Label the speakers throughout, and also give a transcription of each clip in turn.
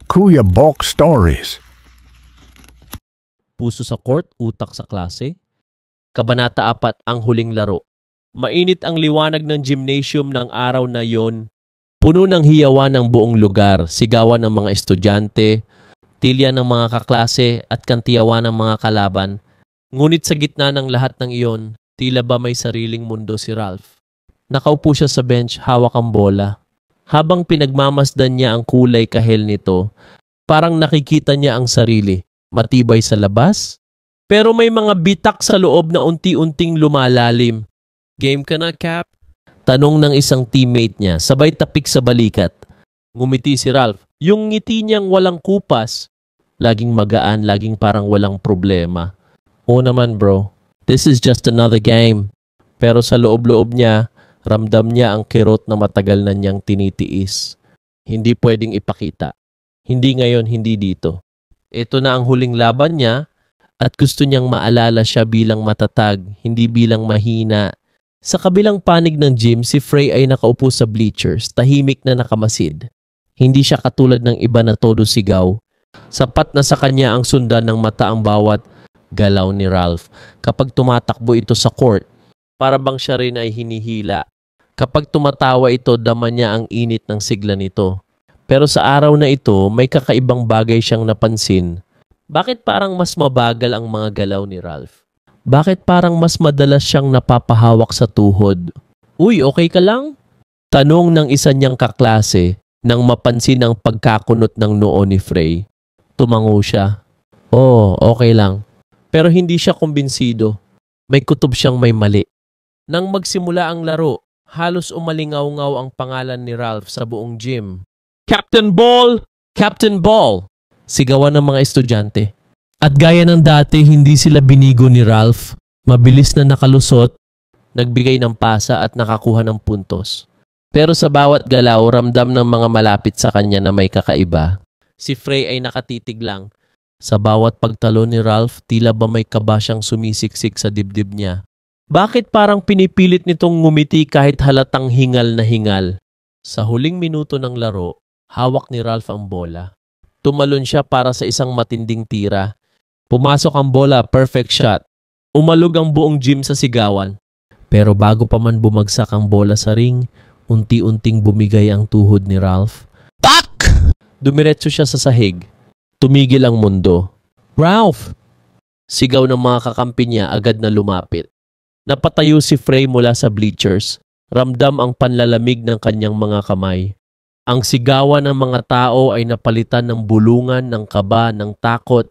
Speaker 1: Kuya Bok Stories.
Speaker 2: Puso sa court, utak sa klase. Kabanata 4, ang huling laro. Mainit ang liwanag ng gymnasium ng araw na yon. Puno ng hiyawan ng buong lugar, sigawan ng mga estudyante, tilya ng mga kaklase at kantiyawan ng mga kalaban. Ngunit sa gitna ng lahat ng iyon, tila ba may sariling mundo si Ralph. Nakaupo siya sa bench, hawak ang bola. Habang pinagmamasdan niya ang kulay kahel nito, parang nakikita niya ang sarili. Matibay sa labas, pero may mga bitak sa loob na unti-unting lumalalim. Game ka na, Cap? Tanong ng isang teammate niya, sabay tapik sa balikat. Ngumiti si Ralph. Yung ngiti niyang walang kupas, laging magaan, laging parang walang problema. Oo naman bro, this is just another game. Pero sa loob-loob niya, ramdam niya ang kirot na matagal na niyang tinitiis. Hindi pwedeng ipakita. Hindi ngayon, hindi dito. Ito na ang huling laban niya at gusto niyang maalala siya bilang matatag, hindi bilang mahina. Sa kabilang panig ng gym, si Frey ay nakaupo sa bleachers, tahimik na nakamasid. Hindi siya katulad ng iba na todo sigaw. Sapat na sa kanya ang sundan ng mata ang bawat galaw ni Ralph. Kapag tumatakbo ito sa court, para bang siya rin ay hinihila. Kapag tumatawa ito, dama niya ang init ng sigla nito. Pero sa araw na ito, may kakaibang bagay siyang napansin. Bakit parang mas mabagal ang mga galaw ni Ralph? Bakit parang mas madalas siyang napapahawak sa tuhod? Uy, okay ka lang? Tanong ng isa niyang kaklase nang mapansin ang pagkakunot ng noo ni Frey. Tumango siya. Oh, okay lang. Pero hindi siya kumbinsido. May kutob siyang may mali. Nang magsimula ang laro, halos umalingaw-ngaw ang pangalan ni Ralph sa buong gym. Captain Ball! Captain Ball! Sigawan ng mga estudyante. At gaya ng dati, hindi sila binigo ni Ralph. Mabilis na nakalusot, nagbigay ng pasa at nakakuha ng puntos. Pero sa bawat galaw, ramdam ng mga malapit sa kanya na may kakaiba. Si Frey ay nakatitig lang. Sa bawat pagtalo ni Ralph, tila ba may kaba siyang sumisiksik sa dibdib niya. Bakit parang pinipilit nitong ngumiti kahit halatang hingal na hingal? Sa huling minuto ng laro, hawak ni Ralph ang bola. Tumalon siya para sa isang matinding tira. Pumasok ang bola, perfect shot. Umalog ang buong gym sa sigawan. Pero bago pa man bumagsak ang bola sa ring, unti-unting bumigay ang tuhod ni Ralph. Tak! Dumiretso siya sa sahig. Tumigil ang mundo. Ralph! Sigaw ng mga kakampi niya agad na lumapit. Napatayo si Frey mula sa bleachers. Ramdam ang panlalamig ng kanyang mga kamay. Ang sigawan ng mga tao ay napalitan ng bulungan, ng kaba, ng takot.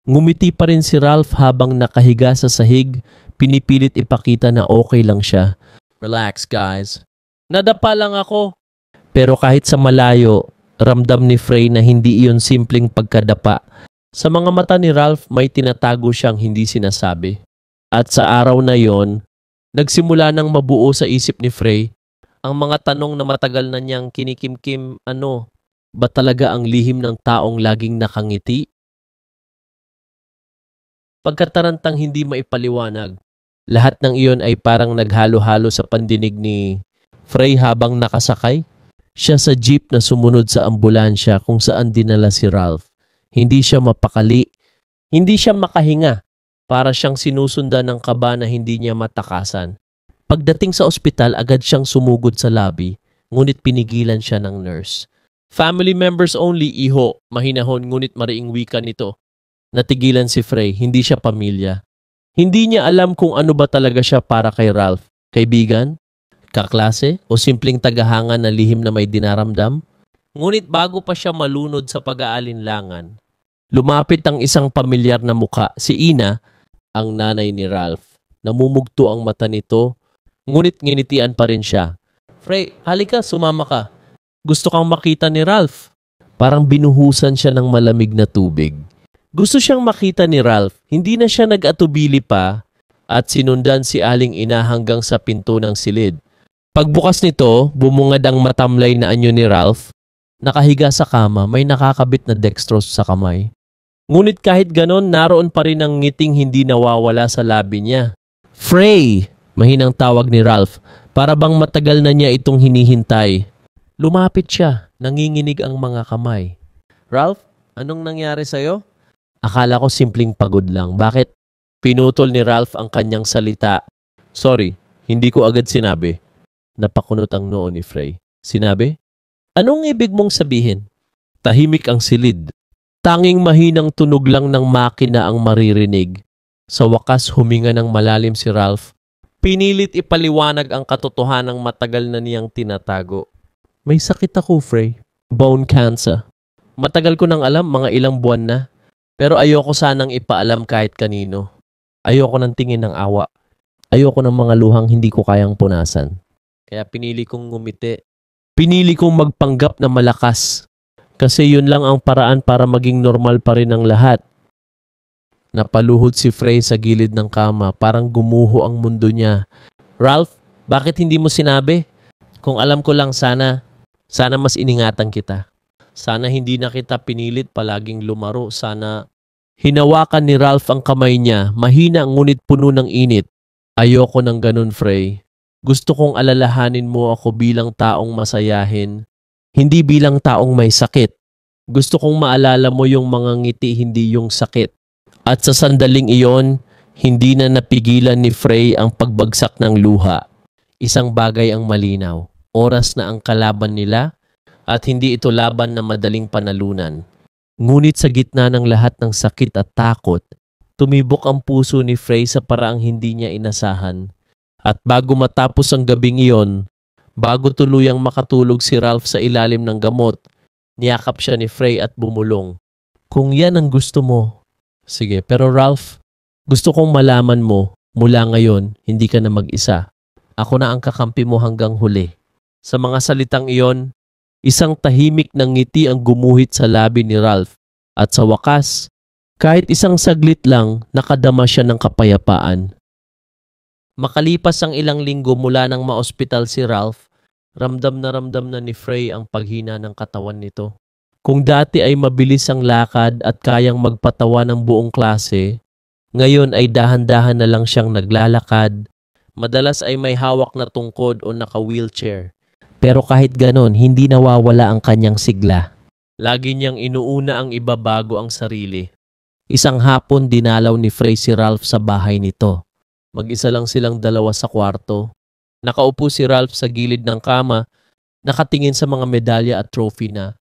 Speaker 2: Ngumiti pa rin si Ralph habang nakahiga sa sahig, pinipilit ipakita na okay lang siya. Relax guys. Nadapa lang ako. Pero kahit sa malayo, ramdam ni Frey na hindi iyon simpleng pagkadapa. Sa mga mata ni Ralph may tinatago siyang hindi sinasabi. At sa araw na yon, nagsimula nang mabuo sa isip ni Frey ang mga tanong na matagal na niyang kinikimkim, ba talaga ang lihim ng taong laging nakangiti? Pagkatarantang hindi maipaliwanag, lahat ng iyon ay parang naghalo-halo sa pandinig ni Frey habang nakasakay. Siya sa jeep na sumunod sa ambulansya kung saan dinala si Ralph. Hindi siya mapakali, hindi siya makahinga, para siyang sinusundan ng kaba na hindi niya matakasan. Pagdating sa ospital, agad siyang sumugod sa lobby, ngunit pinigilan siya ng nurse. Family members only, iho, mahinahon ngunit mariing wika nito. Natigilan si Frey, hindi siya pamilya. Hindi niya alam kung ano ba talaga siya para kay Ralph. Kaibigan? Kaklase? O simpleng tagahanga na lihim na may dinaramdam? Ngunit bago pa siya malunod sa pag-aalinlangan, lumapit ang isang pamilyar na muka, si Ina, ang nanay ni Ralph. Namumugto ang mata nito, ngunit nginitian pa rin siya. Frey, halika, sumama ka. Gusto kang makita ni Ralph. Parang binuhusan siya ng malamig na tubig. Gusto siyang makita ni Ralph. Hindi na siya nag-atubili pa at sinundan si Aling Ina hanggang sa pinto ng silid. Pagbukas nito, bumungad ang matamlay na anyo ni Ralph. Nakahiga sa kama, may nakakabit na dextrose sa kamay. Ngunit kahit ganon, naroon pa rin ang ngiting hindi nawawala sa labi niya. Frey! Mahinang tawag ni Ralph, para bang matagal na niya itong hinihintay. Lumapit siya, nanginginig ang mga kamay. Ralph, anong nangyari sa'yo? Akala ko simpleng pagod lang. Bakit? Pinutol ni Ralph ang kanyang salita. Sorry, hindi ko agad sinabi. Napakunot ang noo ni Frey. Sinabi? Anong ibig mong sabihin? Tahimik ang silid. Tanging mahinang tunog lang ng makina ang maririnig. Sa wakas huminga ng malalim si Ralph. Pinilit ipaliwanag ang katotohanang matagal na niyang tinatago. May sakit ako, Frey. Bone cancer. Matagal ko nang alam, mga ilang buwan na. Pero ayoko sanang ipaalam kahit kanino. Ayoko ng tingin ng awa. Ayoko ng mga luhang hindi ko kayang punasan. Kaya pinili kong ngumiti. Pinili kong magpanggap na malakas. Kasi yun lang ang paraan para maging normal pa rin ang lahat. Napaluhod si Frey sa gilid ng kama. Parang gumuho ang mundo niya. Ralph, bakit hindi mo sinabi? Kung alam ko lang sana mas iningatan kita. Sana hindi na kita pinilit palaging lumaro. Sana hinawakan ni Ralph ang kamay niya. Mahina ngunit puno ng init. Ayoko ng ganun, Frey. Gusto kong alalahanin mo ako bilang taong masayahin. Hindi bilang taong may sakit. Gusto kong maalala mo yung mga ngiti, hindi yung sakit. At sa sandaling iyon, hindi na napigilan ni Frey ang pagbagsak ng luha. Isang bagay ang malinaw. Oras na ang kalaban nila at hindi ito laban na madaling panalunan. Ngunit sa gitna ng lahat ng sakit at takot, tumibok ang puso ni Frey sa paraang hindi niya inasahan. At bago matapos ang gabing iyon, bago tuluyang makatulog si Ralph sa ilalim ng gamot, niyakap siya ni Frey at bumulong. Kung yan ang gusto mo. Sige, pero Ralph, gusto kong malaman mo, mula ngayon, hindi ka na mag-isa. Ako na ang kakampi mo hanggang huli. Sa mga salitang iyon, isang tahimik ng ngiti ang gumuhit sa labi ni Ralph. At sa wakas, kahit isang saglit lang, nakadama siya ng kapayapaan. Makalipas ang ilang linggo mula nang maospital si Ralph, ramdam na ni Frey ang paghina ng katawan nito. Kung dati ay mabilis ang lakad at kayang magpatawa ng buong klase, ngayon ay dahan-dahan na lang siyang naglalakad. Madalas ay may hawak na tungkod o naka-wheelchair. Pero kahit ganon, hindi nawawala ang kanyang sigla. Lagi niyang inuuna ang ibabago ang sarili. Isang hapon dinalaw ni Frey si Ralph sa bahay nito. Mag-isa lang silang dalawa sa kwarto. Nakaupo si Ralph sa gilid ng kama, nakatingin sa mga medalya at trophy na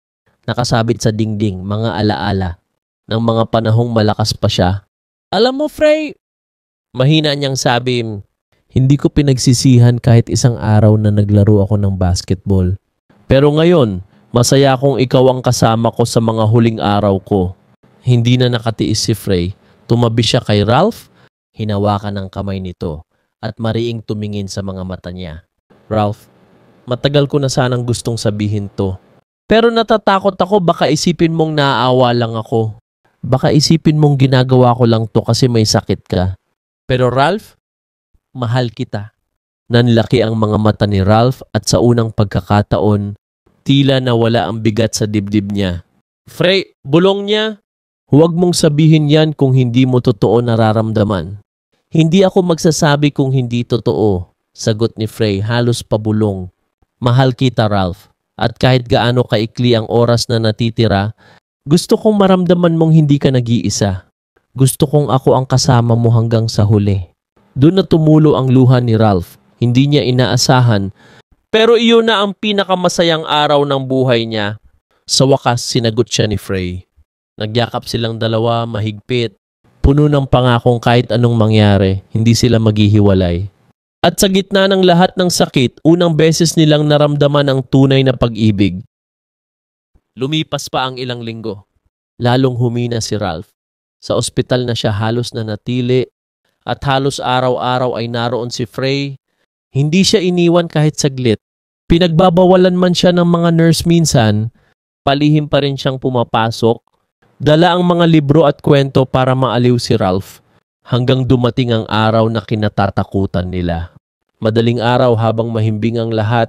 Speaker 2: nakasabit sa dingding, mga alaala ng mga panahong malakas pa siya. Alam mo, Frey, mahina niyang sabi, hindi ko pinagsisihan kahit isang araw na naglaro ako ng basketball. Pero ngayon, masaya akong ikaw ang kasama ko sa mga huling araw ko. Hindi na nakatiis si Frey. Tumabi siya kay Ralph, hinawakan ang kamay nito at mariing tumingin sa mga mata niya. Ralph, matagal ko na sanang gustong sabihin to. Pero natatakot ako, baka isipin mong naaawa lang ako. Baka isipin mong ginagawa ko lang to kasi may sakit ka. Pero Ralph, mahal kita. Nanlaki ang mga mata ni Ralph at sa unang pagkakataon, tila nawala ang bigat sa dibdib niya. Frey, bulong niya. Huwag mong sabihin yan kung hindi mo totoo nararamdaman. Hindi ako magsasabi kung hindi totoo, sagot ni Frey halos pabulong. Mahal kita, Ralph. At kahit gaano kaikli ang oras na natitira, gusto kong maramdaman mong hindi ka nag-iisa. Gusto kong ako ang kasama mo hanggang sa huli. Doon na tumulo ang luha ni Ralph. Hindi niya inaasahan. Pero iyon na ang pinakamasayang araw ng buhay niya. Sa wakas, sinagot siya ni Frey. Nagyakap silang dalawa, mahigpit. Puno ng pangakong kahit anong mangyari, hindi sila maghihiwalay. At sa gitna ng lahat ng sakit, unang beses nilang naramdaman ang tunay na pag-ibig. Lumipas pa ang ilang linggo. Lalong humina si Ralph. Sa ospital na siya halos na natili at halos araw-araw ay naroon si Frey. Hindi siya iniwan kahit saglit. Pinagbabawalan man siya ng mga nurse minsan, palihim pa rin siyang pumapasok. Dala ang mga libro at kwento para maaliw si Ralph. Hanggang dumating ang araw na kinatatakutan nila. Madaling araw habang mahimbing ang lahat,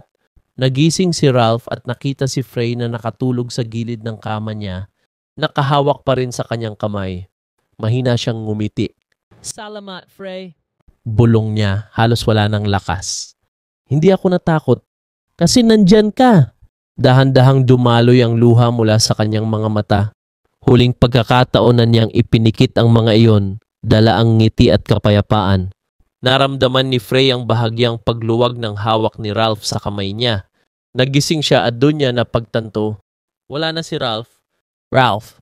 Speaker 2: nagising si Ralph at nakita si Frey na nakatulog sa gilid ng kama niya, nakahawak pa rin sa kanyang kamay. Mahina siyang ngumiti. Salamat, Frey. Bulong niya, halos wala ng lakas. Hindi ako natakot kasi nandyan ka. Dahan-dahang dumaloy ang luha mula sa kanyang mga mata. Huling pagkakataon na niyang ipinikit ang mga iyon, dala ang ngiti at kapayapaan. Naramdaman ni Frey ang bahagyang pagluwag ng hawak ni Ralph sa kamay niya. Nagising siya at doon niya napagtanto. Wala na si Ralph. Ralph.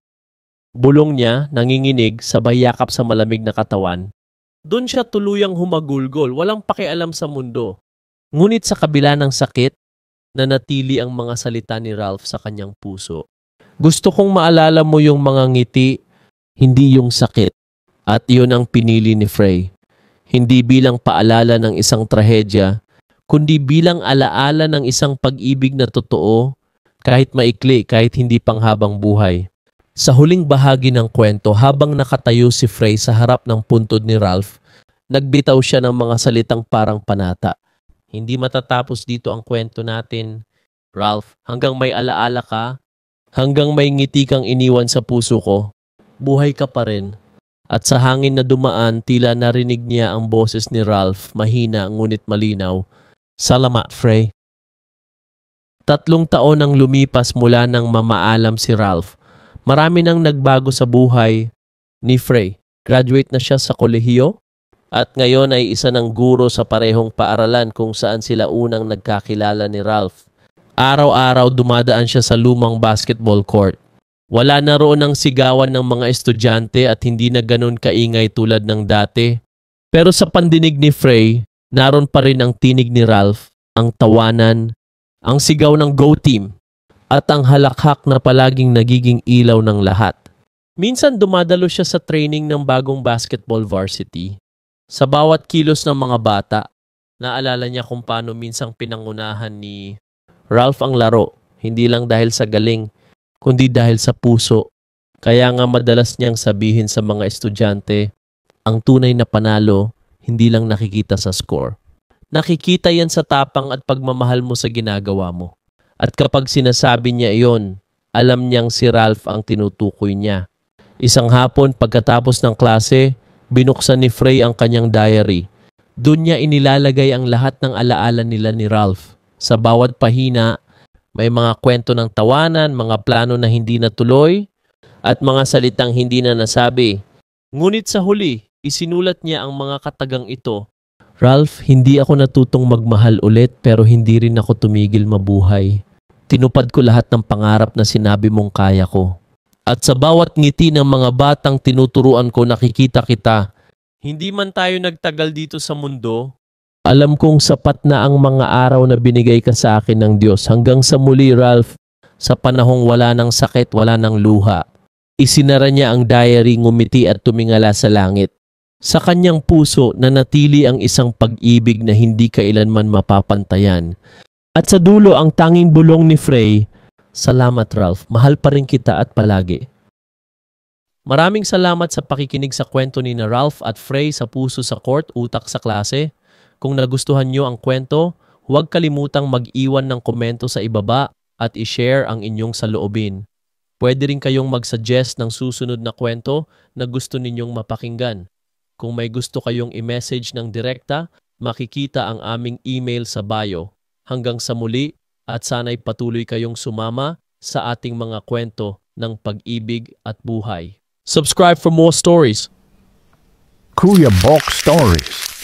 Speaker 2: Bulong niya, nanginginig, sabay yakap sa malamig na katawan. Doon siya tuluyang humagulgol, walang pakialam sa mundo. Ngunit sa kabila ng sakit, nanatili ang mga salita ni Ralph sa kanyang puso. Gusto kong maalala mo yung mga ngiti, hindi yung sakit. At yun ang pinili ni Frey. Hindi bilang paalala ng isang trahedya, kundi bilang alaala ng isang pag-ibig na totoo, kahit maikli, kahit hindi panghabang buhay. Sa huling bahagi ng kwento, habang nakatayo si Frey sa harap ng puntod ni Ralph, nagbitaw siya ng mga salitang parang panata. Hindi matatapos dito ang kwento natin, Ralph, hanggang may alaala ka, hanggang may ngiti kang iniwan sa puso ko, buhay ka pa rin. At sa hangin na dumaan, tila narinig niya ang boses ni Ralph, mahina ngunit malinaw. Salamat, Frey. 3 taon ang lumipas mula nang mamaalam si Ralph. Marami nang nagbago sa buhay ni Frey. Graduate na siya sa kolehiyo at ngayon ay isa ng guro sa parehong paaralan kung saan sila unang nagkakilala ni Ralph. Araw-araw dumadaan siya sa lumang basketball court. Wala na roon ang sigawan ng mga estudyante at hindi na ganun kaingay tulad ng dati. Pero sa pandinig ni Frey, naroon pa rin ang tinig ni Ralph, ang tawanan, ang sigaw ng Go Team, at ang halakhak na palaging nagiging ilaw ng lahat. Minsan dumadalo siya sa training ng bagong basketball varsity. Sa bawat kilos ng mga bata, naalala niya kung paano minsang pinangunahan ni Ralph ang laro, hindi lang dahil sa galing, kundi dahil sa puso. Kaya nga madalas niyang sabihin sa mga estudyante, ang tunay na panalo, hindi lang nakikita sa score. Nakikita yan sa tapang at pagmamahal mo sa ginagawa mo. At kapag sinasabi niya iyon, alam niyang si Ralph ang tinutukoy niya. Isang hapon pagkatapos ng klase, binuksan ni Frey ang kanyang diary. Doon niya inilalagay ang lahat ng alaala nila ni Ralph. Sa bawat pahina, may mga kwento ng tawanan, mga plano na hindi natuloy, at mga salitang hindi na nasabi. Ngunit sa huli, isinulat niya ang mga katagang ito. Ralph, hindi ako natutong magmahal ulit pero hindi rin ako tumigil mabuhay. Tinupad ko lahat ng pangarap na sinabi mong kaya ko. At sa bawat ngiti ng mga batang tinuturuan ko nakikita kita. Hindi man tayo nagtagal dito sa mundo, alam kong sapat na ang mga araw na binigay ka sa akin ng Diyos. Hanggang sa muli, Ralph, sa panahong wala ng sakit, wala ng luha. Isinara niya ang diary, ngumiti at tumingala sa langit. Sa kanyang puso, nanatili ang isang pag-ibig na hindi kailanman mapapantayan. At sa dulo, ang tanging bulong ni Frey, salamat Ralph, mahal pa rin kita at palagi. Maraming salamat sa pakikinig sa kwento ni na Ralph at Frey sa Puso sa Court, Utak sa Klase. Kung nagustuhan nyo ang kwento, huwag kalimutang mag-iwan ng komento sa ibaba at i-share ang inyong saloobin. Pwede rin kayong mag-suggest ng susunod na kwento na gusto ninyong mapakinggan. Kung may gusto kayong i-message ng direkta, makikita ang aming email sa bio. Hanggang sa muli at sana'y patuloy kayong sumama sa ating mga kwento ng pag-ibig at buhay. Subscribe for more stories.
Speaker 1: Kuya Bok Stories.